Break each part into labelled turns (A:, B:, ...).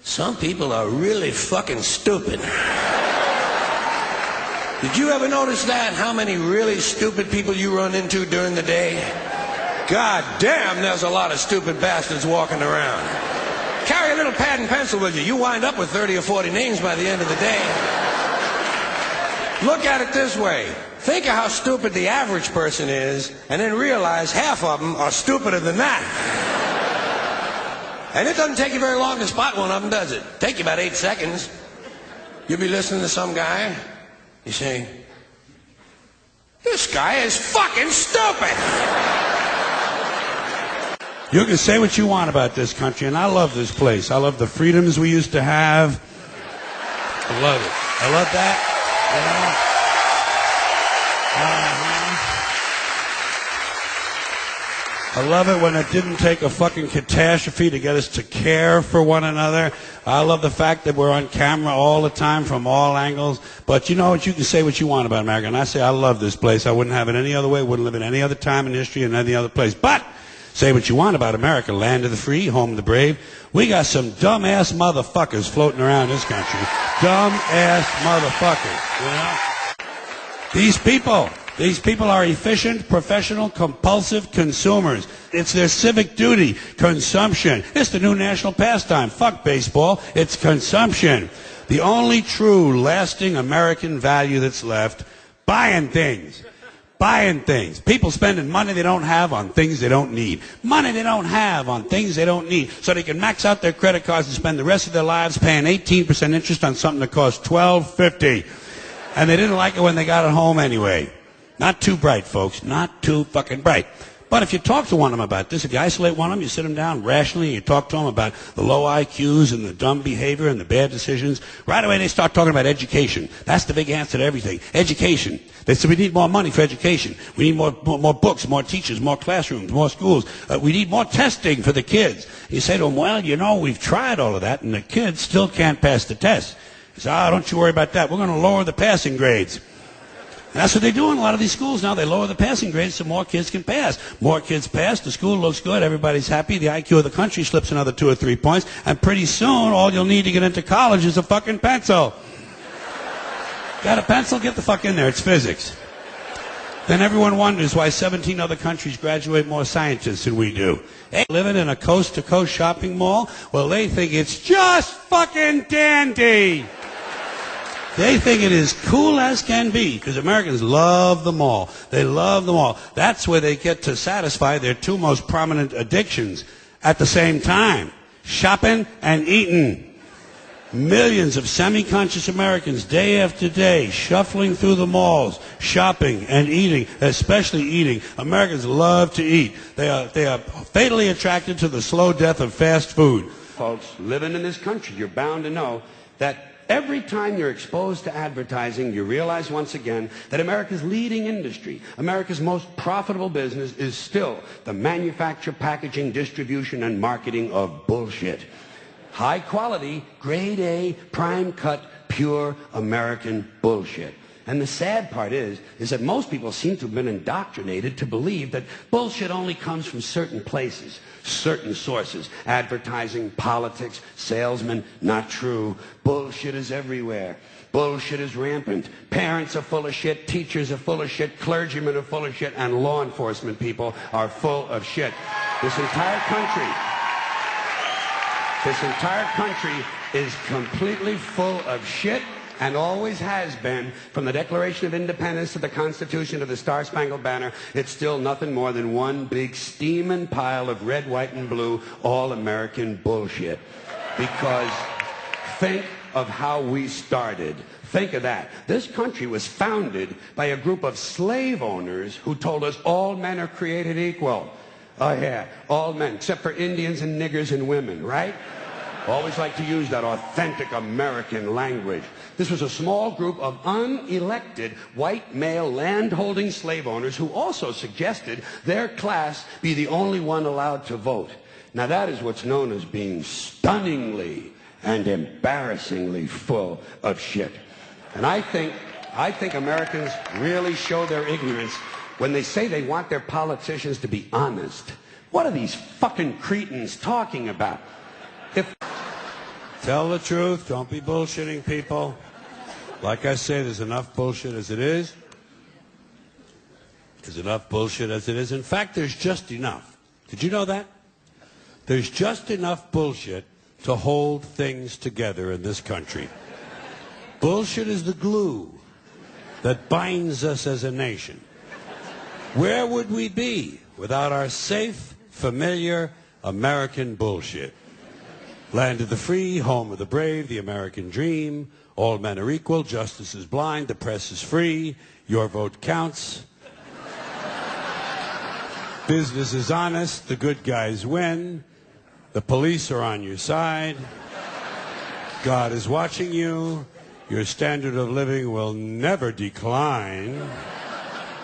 A: Some people are really fucking stupid. Did you ever notice that? How many really stupid people you run into during the day? God damn, there's a lot of stupid bastards walking around. Carry a little pad and pencil with you. You wind up with 30 or 40 names by the end of the day. Look at it this way. Think of how stupid the average person is, and then realize half of them are stupider than that. And it doesn't take you very long to spot one of them, does it? Take you about 8 seconds. You'll be listening to some guy. You say, this guy is fucking stupid.
B: You can say what you want about this country, and I love this place. I love the freedoms we used to have. I love it. I love that. I love it when it didn't take a fucking catastrophe to get us to care for one another. I love the fact that we're on camera all the time from all angles. But you know what? You can say what you want about America. And I say I love this place. I wouldn't have it any other way. Wouldn't live in any other time in history in any other place. But say what you want about America. Land of the free, home of the brave. We got some dumb-ass motherfuckers floating around this country. Dumb-ass motherfuckers, you know? These people are efficient, professional, compulsive consumers. It's their civic duty, consumption. It's the new national pastime. Fuck baseball. It's consumption. The only true, lasting American value that's left, buying things. Buying things. People spending money they don't have on things they don't need. Money they don't have on things they don't need. So they can max out their credit cards and spend the rest of their lives paying 18% interest on something that costs $12.50. And they didn't like it when they got it home anyway. Not too bright, folks. Not too fucking bright. But if you talk to one of them about this, if you isolate one of them, you sit them down rationally, and you talk to them about the low IQs and the dumb behavior and the bad decisions, right away they start talking about education. That's the big answer to everything. Education. They say we need more money for education. We need more books, more teachers, more classrooms, more schools. We need more testing for the kids. You say to them, well, you know, we've tried all of that, and the kids still can't pass the test. You say, don't you worry about that. We're going to lower the passing grades. And that's what they do in a lot of these schools now. They lower the passing grades so more kids can pass. More kids pass, the school looks good, everybody's happy, the IQ of the country slips another 2 or 3 points, and pretty soon all you'll need to get into college is a fucking pencil. Got a pencil? Get the fuck in there. It's physics. Then everyone wonders why 17 other countries graduate more scientists than we do. They living in a coast-to-coast shopping mall? Well, they think it's just fucking dandy. They think it is cool as can be, because Americans love the mall. They love the mall. That's where they get to satisfy their 2 most prominent addictions at the same time. Shopping and eating. Millions of semi-conscious Americans, day after day, shuffling through the malls, shopping and eating, especially eating. Americans love to eat. They are fatally attracted to the slow death of fast food. Folks, living in this country, you're bound to know that every time you're exposed to advertising, you realize once again that America's leading industry, America's most profitable business, is still the manufacture, packaging, distribution, and marketing of bullshit. High quality, grade A, prime cut, pure American bullshit. And the sad part is that most people seem to have been indoctrinated to believe that bullshit only comes from certain places, certain sources. Advertising, politics, salesmen, not true. Bullshit is everywhere. Bullshit is rampant. Parents are full of shit, teachers are full of shit, clergymen are full of shit, and law enforcement people are full of shit. This entire country is completely full of shit, and always has been. From the Declaration of Independence to the Constitution to the Star-Spangled Banner, it's still nothing more than one big steaming pile of red, white, and blue all-American bullshit. Because think of how we started. Think of that. This country was founded by a group of slave owners who told us all men are created equal. Oh yeah, all men, except for Indians and niggers and women, right? Always like to use that authentic American language. This was a small group of unelected white male land-holding slave owners who also suggested their class be the only one allowed to vote. Now that is what's known as being stunningly and embarrassingly full of shit. And I think Americans really show their ignorance when they say they want their politicians to be honest. What are these fucking cretins talking about? Tell the truth. Don't be bullshitting people. Like I say, there's enough bullshit as it is. There's enough bullshit as it is. In fact, there's just enough. Did you know that? There's just enough bullshit to hold things together in this country. Bullshit is the glue that binds us as a nation. Where would we be without our safe, familiar American bullshit? Land of the free, home of the brave, the American dream. All men are equal, justice is blind, the press is free, your vote counts. Business is honest, the good guys win, the police are on your side, God is watching you, your standard of living will never decline,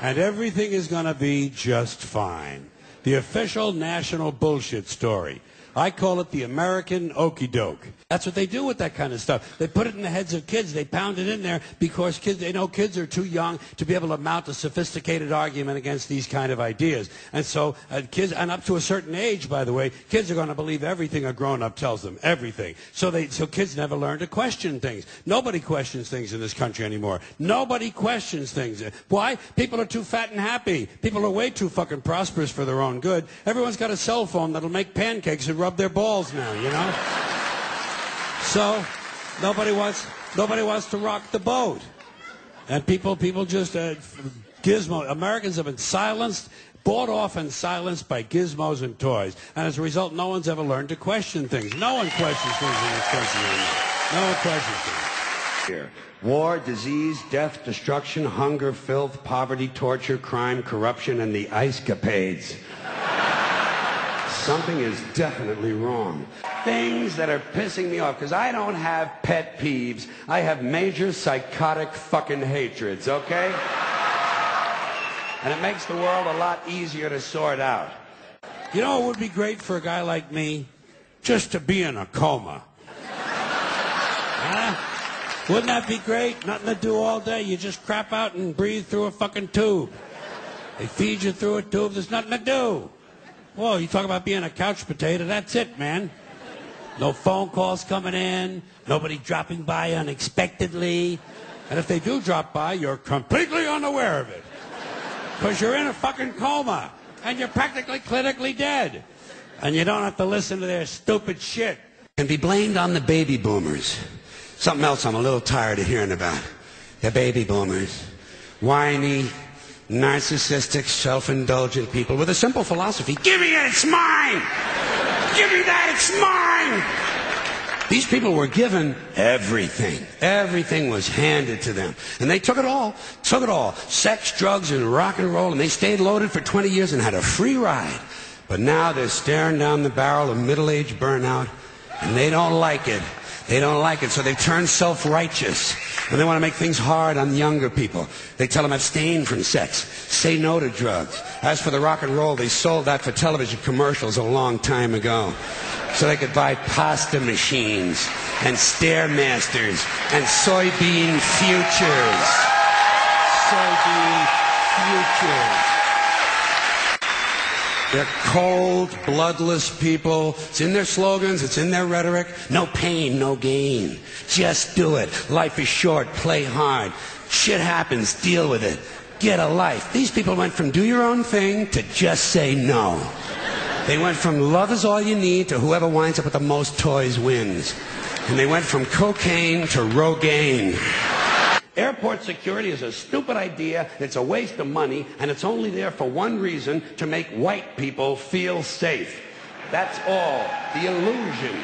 B: and everything is going to be just fine. The official national bullshit story. I call it the American okey doke. That's what they do with that kind of stuff. They put it in the heads of kids. They pound it in there because they know kids are too young to be able to mount a sophisticated argument against these kind of ideas. And so kids, and up to a certain age, by the way, kids are going to believe everything a grown-up tells them, everything. So kids never learn to question things. Nobody questions things in this country anymore. Nobody questions things. Why? People are too fat and happy. People are way too fucking prosperous for their own good. Everyone's got a cell phone that'll make pancakes and rub their balls now, you know? So nobody wants to rock the boat. And people just gizmo. Americans have been silenced, bought off and silenced by gizmos and toys. And as a result, no one's ever learned to question things. No one questions things in this country anymore. No one questions things. Here. War, disease, death, destruction, hunger, filth, poverty, torture, crime, corruption, and the ice-capades. Something is definitely wrong. Things that are pissing me off, because I don't have pet peeves. I have major psychotic fucking hatreds, okay? And it makes the world a lot easier to sort out. You know, it would be great for a guy like me just to be in a coma. Huh? Wouldn't that be great? Nothing to do all day. You just crap out and breathe through a fucking tube. They feed you through a tube. There's nothing to do. Whoa, you talk about being a couch potato, that's it, man. No phone calls coming in, nobody dropping by unexpectedly. And if they do drop by, you're completely unaware of it. Because you're in a fucking coma, and you're practically clinically dead. And you don't have to listen to their stupid shit. And be blamed on the baby boomers. Something else I'm a little tired of hearing about. The baby boomers. Whiny, narcissistic, self-indulgent people with a simple philosophy. Give me it, it's mine! Give me that, it's mine! These people were given everything. Everything was handed to them. And they took it all. Took it all. Sex, drugs, and rock and roll. And they stayed loaded for 20 years and had a free ride. But now they're staring down the barrel of middle-age burnout, and they don't like it. They don't like it, so they've turned self-righteous. And they want to make things hard on younger people. They tell them abstain from sex, say no to drugs. As for the rock and roll, they sold that for television commercials a long time ago. So they could buy pasta machines and Stairmasters and soybean futures. Soybean futures. They're cold, bloodless people. It's in their slogans, it's in their rhetoric. No pain, no gain. Just do it. Life is short, play hard. Shit happens, deal with it. Get a life. These people went from do your own thing to just say no. They went from love is all you need to whoever winds up with the most toys wins. And they went from cocaine to Rogaine. Airport security is a stupid idea, it's a waste of money, and it's only there for one reason, to make white people feel safe. That's all. The illusion.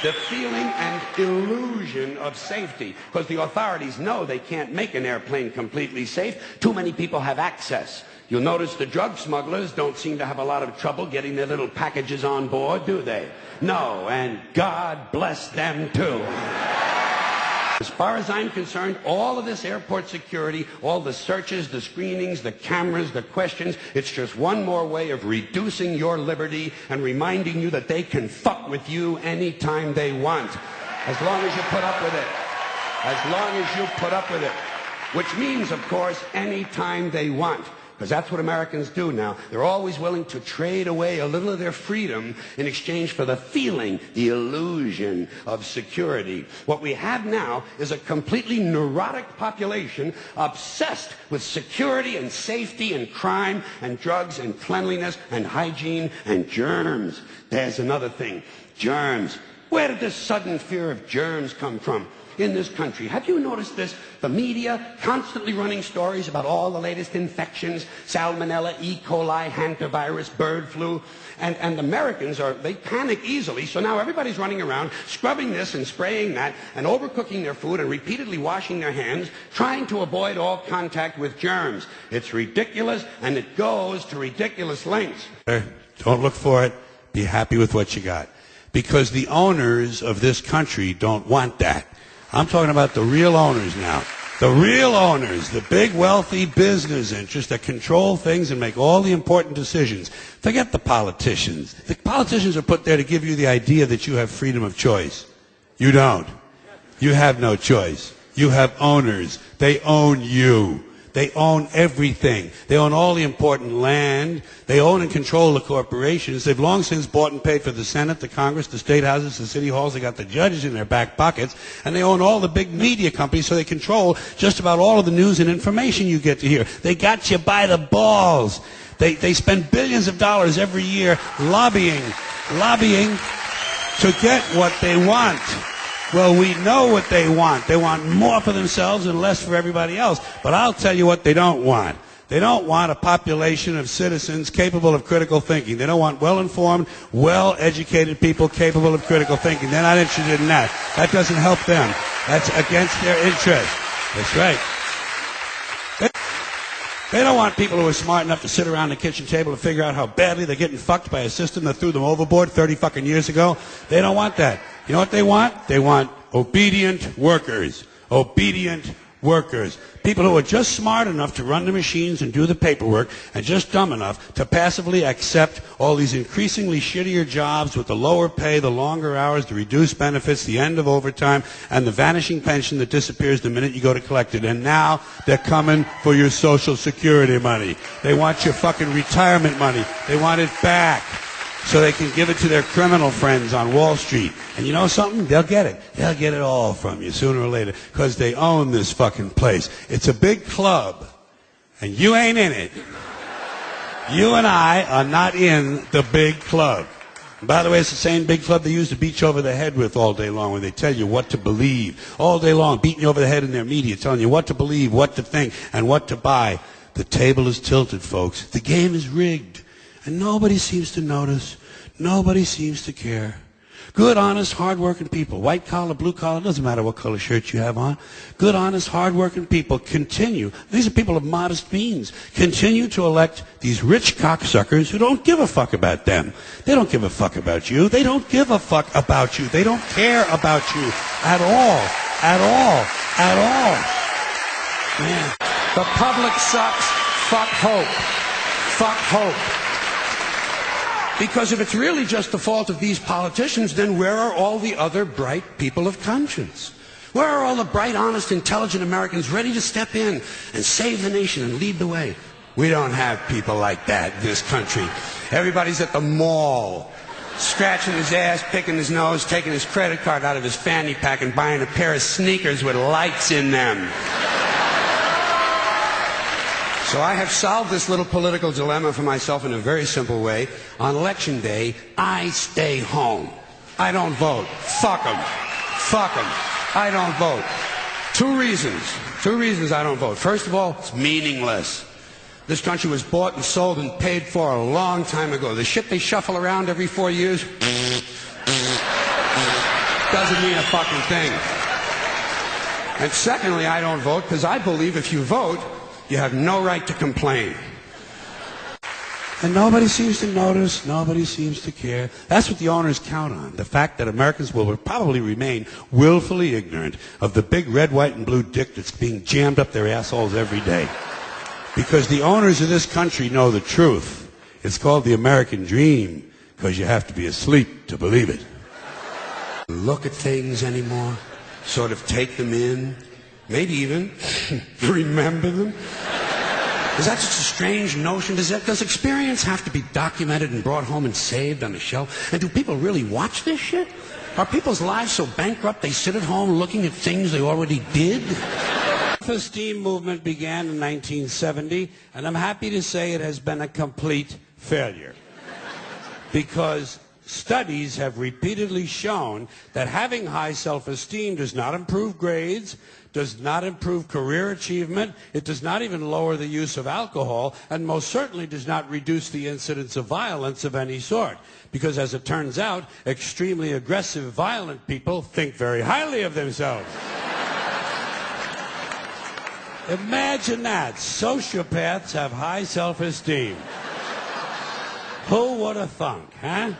B: The feeling and illusion of safety. Because the authorities know they can't make an airplane completely safe. Too many people have access. You'll notice the drug smugglers don't seem to have a lot of trouble getting their little packages on board, do they? No, and God bless them too. As far as I'm concerned, all of this airport security, all the searches, the screenings, the cameras, the questions, it's just one more way of reducing your liberty and reminding you that they can fuck with you anytime they want. As long as you put up with it. As long as you put up with it. Which means, of course, anytime they want.
C: because that's what Americans do now. They're always willing to trade away a little of their freedom in exchange for the feeling, the illusion of security. What we have now is a completely neurotic population obsessed with security and safety and crime and drugs and cleanliness and hygiene and germs. There's another thing, germs. Where did this sudden fear of germs come from in this country? Have you noticed this? The media constantly running stories about all the latest infections, salmonella, E. coli, hantavirus, bird flu. And Americans they panic easily, so now everybody's running around scrubbing this and spraying that and overcooking their food and repeatedly washing their hands, trying to avoid all contact with germs. It's ridiculous, and it goes to ridiculous lengths.
B: Don't look for it. Be happy with what you got. Because the owners of this country don't want that. I'm talking about the real owners now. The real owners, the big wealthy business interests that control things and make all the important decisions. Forget the politicians. The politicians are put there to give you the idea that you have freedom of choice. You don't. You have no choice. You have owners. They own you. They own everything. They own all the important land. They own and control the corporations. They've long since bought and paid for the Senate, the Congress, the state houses, the city halls. They got the judges in their back pockets. And they own all the big media companies, so they control just about all of the news and information you get to hear. They got you by the balls. They spend billions of dollars every year lobbying to get what they want. Well, we know what they want. They want more for themselves and less for everybody else. But I'll tell you what they don't want. They don't want a population of citizens capable of critical thinking. They don't want well-informed, well-educated people capable of critical thinking. They're not interested in that. That doesn't help them. That's against their interest. That's right. They don't want people who are smart enough to sit around the kitchen table and figure out how badly they're getting fucked by a system that threw them overboard 30 fucking years ago. They don't want that. You know what they want? They want obedient workers. Obedient workers. People who are just smart enough to run the machines and do the paperwork and just dumb enough to passively accept all these increasingly shittier jobs with the lower pay, the longer hours, the reduced benefits, the end of overtime, and the vanishing pension that disappears the minute you go to collect it. And now they're coming for your Social Security money. They want your fucking retirement money. They want it back so they can give it to their criminal friends on Wall Street. And you know something? They'll get it. They'll get it all from you sooner or later because they own this fucking place. It's a big club, and you ain't in it. You and I are not in the big club. And by the way, it's the same big club they use to beat you over the head with all day long when they tell you what to believe. All day long, beating you over the head in their media, telling you what to believe, what to think, and what to buy. The table is tilted, folks. The game is rigged. And nobody seems to notice. Nobody seems to care. Good, honest, hard-working people, white collar, blue collar, doesn't matter what color shirt you have on. Good, honest, hard-working people continue. These are people of modest means. Continue to elect these rich cocksuckers who don't give a fuck about them. They don't give a fuck about you. They don't give a fuck about you. They don't care about you at all. At all. At all. Man.
A: The public sucks. Fuck hope. Fuck hope. Because if it's really just the fault of these politicians, then where are all the other bright people of conscience? Where are all the bright, honest, intelligent Americans ready to step in and save the nation and lead the way? We don't have people like that in this country. Everybody's at the mall, scratching his ass, picking his nose, taking his credit card out of his fanny pack and buying a pair of sneakers with lights in them. So I have solved this little political dilemma for myself in a very simple way. On election day, I stay home. I don't vote. Fuck them. Fuck them. I don't vote. Two reasons I don't vote. First of all, it's meaningless. This country was bought and sold and paid for a long time ago. The shit they shuffle around every 4 years doesn't mean a fucking thing. And secondly, I don't vote because I believe if you vote, you have no right to complain.
B: And nobody seems to notice, nobody seems to care. That's what the owners count on, the fact that Americans will probably remain willfully ignorant of the big red, white, and blue dick that's being jammed up their assholes every day. Because the owners of this country know the truth. It's called the American dream, because you have to be asleep to believe it.
C: Look at things anymore, sort of take them in, maybe even remember them. Is that just a strange notion? Does experience have to be documented and brought home and saved on a shelf? And do people really watch this shit? Are people's lives so bankrupt they sit at home looking at things they already did?
B: The self-esteem movement began in 1970, and I'm happy to say it has been a complete failure. Because studies have repeatedly shown that having high self-esteem does not improve grades, does not improve career achievement, it does not even lower the use of alcohol, and most certainly does not reduce the incidence of violence of any sort. Because as it turns out, extremely aggressive, violent people think very highly of themselves. Imagine that. Sociopaths have high self-esteem. Who would have thunk, huh?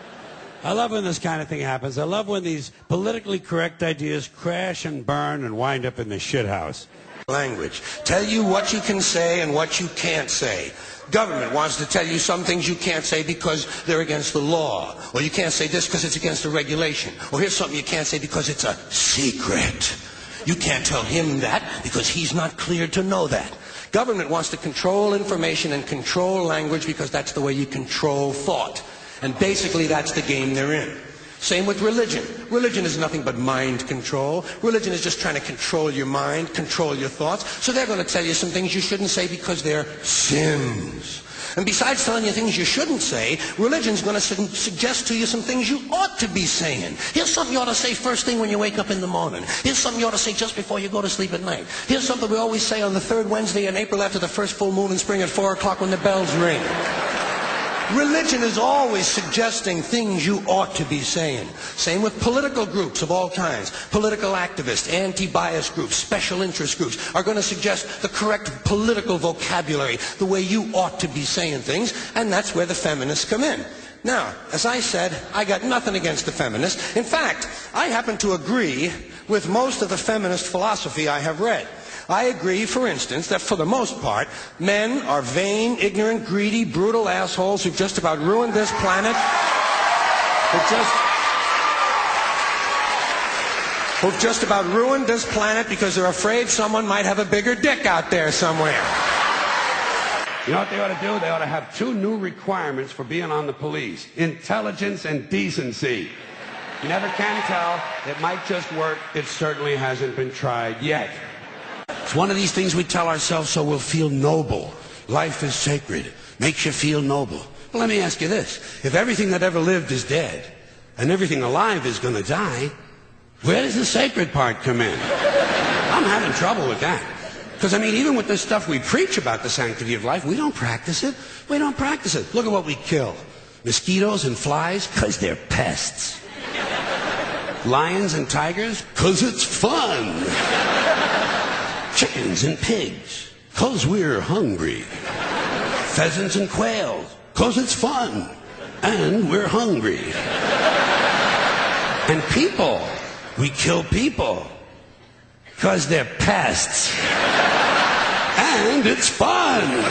B: I love when this kind of thing happens. I love when these politically correct ideas crash and burn and wind up in the shithouse.
A: Language. Tell you what you can say and what you can't say. Government wants to tell you some things you can't say because they're against the law. Or you can't say this because it's against the regulation. Or here's something you can't say because it's a secret. You can't tell him that because he's not cleared to know that. Government wants to control information and control language because that's the way you control thought. And basically that's the game they're in. Same with religion. Religion is nothing but mind control. Religion is just trying to control your mind, control your thoughts. So they're going to tell you some things you shouldn't say because they're sins. And besides telling you things you shouldn't say, religion's going to suggest to you some things you ought to be saying. Here's something you ought to say first thing when you wake up in the morning. Here's something you ought to say just before you go to sleep at night. Here's something we always say on the third Wednesday in April after the first full moon in spring at 4 o'clock when the bells ring. Religion is always suggesting things you ought to be saying. Same with political groups of all kinds. Political activists, anti-bias groups, special interest groups are going to suggest the correct political vocabulary, the way you ought to be saying things, and that's where the feminists come in. Now, as I said, I got nothing against the feminists. In fact, I happen to agree with most of the feminist philosophy I have read. I agree, for instance, that for the most part, men are vain, ignorant, greedy, brutal assholes who've just about ruined this planet. Who've just about ruined this planet because they're afraid someone might have a bigger dick out there somewhere.
C: You know what they ought to do? They ought to have 2 new requirements for being on the police. Intelligence and decency. You never can tell. It might just work. It certainly hasn't been tried yet. It's one of these things we tell ourselves so we'll feel noble. Life is sacred. Makes you feel noble. Well, let me ask you this. If everything that ever lived is dead, and everything alive is going to die, where does the sacred part come in? I'm having trouble with that. Because, I mean, even with this stuff we preach about the sanctity of life, we don't practice it. We don't practice it. Look at what we kill. Mosquitoes and flies, because they're pests. Lions and tigers, because it's fun. Chickens and pigs, 'cause we're hungry. Pheasants and quails, 'cause it's fun. And we're hungry. And people, we kill people, 'cause they're pests. And it's fun.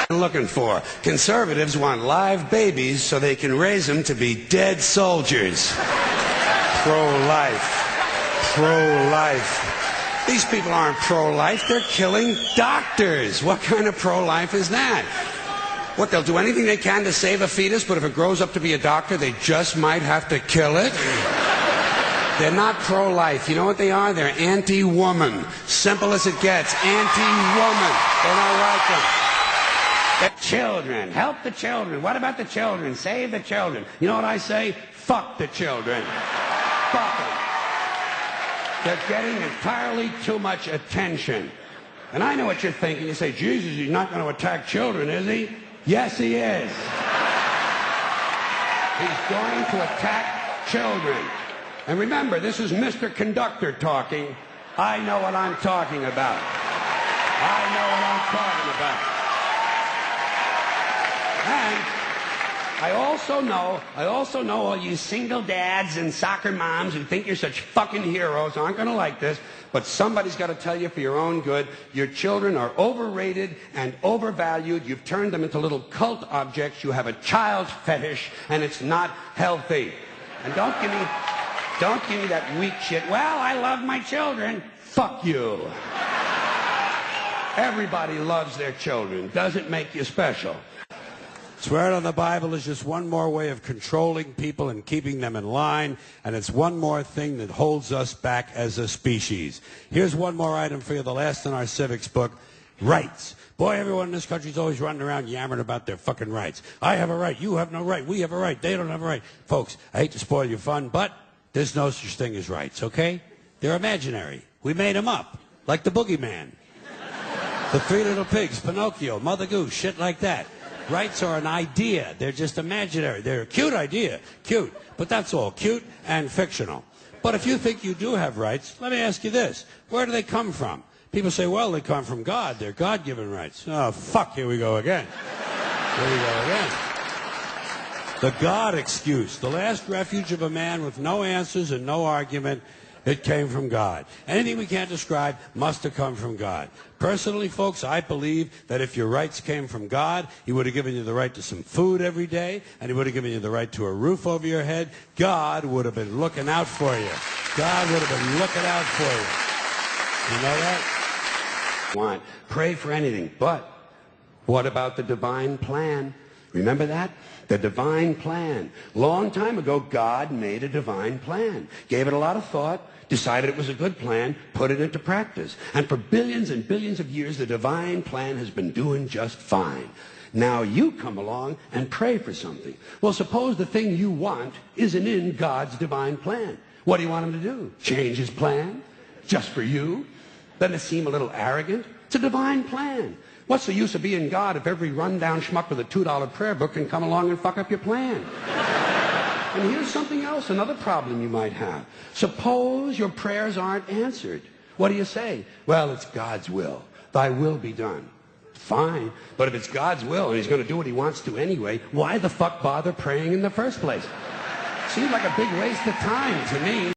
C: I'm looking for. Conservatives want live babies so they can raise them to be dead soldiers. Pro-life. Pro-life. These people aren't pro-life, they're killing doctors. What kind of pro-life is that? What, they'll do anything they can to save a fetus, but if it grows up to be a doctor, they just might have to kill it? They're not pro-life. You know what they are? They're anti-woman. Simple as it gets. Anti-woman. They don't like them. The children. Help the children. What about the children? Save the children. You know what I say? Fuck the children. Fuck them. They're getting entirely too much attention. And I know what you're thinking. You say, Jesus, he's not going to attack children, is he? Yes, he is. He's going to attack children. And remember, this is Mr. Conductor talking. I know what I'm talking about. I know what I'm talking about. And I also know all you single dads and soccer moms who think you're such fucking heroes aren't going to like this, but somebody's got to tell you for your own good, your children are overrated and overvalued. You've turned them into little cult objects. You have a child fetish, and it's not healthy. And don't give me that weak shit. Well, I love my children. Fuck you. Everybody loves their children. Doesn't make you special.
B: Swear it on the Bible is just one more way of controlling people and keeping them in line, and it's one more thing that holds us back as a species. Here's one more item for you, the last in our civics book, rights. Boy, everyone in this country is always running around yammering about their fucking rights. I have a right, you have no right, we have a right, they don't have a right. Folks, I hate to spoil your fun, but there's no such thing as rights, okay? They're imaginary. We made them up, like the boogeyman. The Three Little Pigs, Pinocchio, Mother Goose, shit like that. Rights are an idea. They're just imaginary. They're a cute idea. Cute. But that's all. Cute and fictional. But if you think you do have rights, let me ask you this. Where do they come from? People say, well, they come from God. They're God-given rights. Oh, fuck, here we go again. Here we go again. The God excuse. The last refuge of a man with no answers and no argument. It came from God. Anything we can't describe must have come from God. Personally, folks, I believe that if your rights came from God, He would have given you the right to some food every day, and He would have given you the right to a roof over your head. God would have been looking out for you. God would have been looking out for you. You know that?
C: Pray for anything, but what about the divine plan? Remember that? The divine plan. Long time ago, God made a divine plan. Gave it a lot of thought, decided it was a good plan, put it into practice. And for billions and billions of years, the divine plan has been doing just fine. Now you come along and pray for something. Well, suppose the thing you want isn't in God's divine plan. What do you want Him to do? Change His plan? Just for you? Doesn't it seem a little arrogant? It's a divine plan. What's the use of being God if every rundown schmuck with a $2 prayer book can come along and fuck up your plan? And here's something else, another problem you might have. Suppose your prayers aren't answered. What do you say? Well, it's God's will. Thy will be done. Fine. But if it's God's will and He's going to do what He wants to anyway, why the fuck bother praying in the first place? Seems like a big waste of time to me.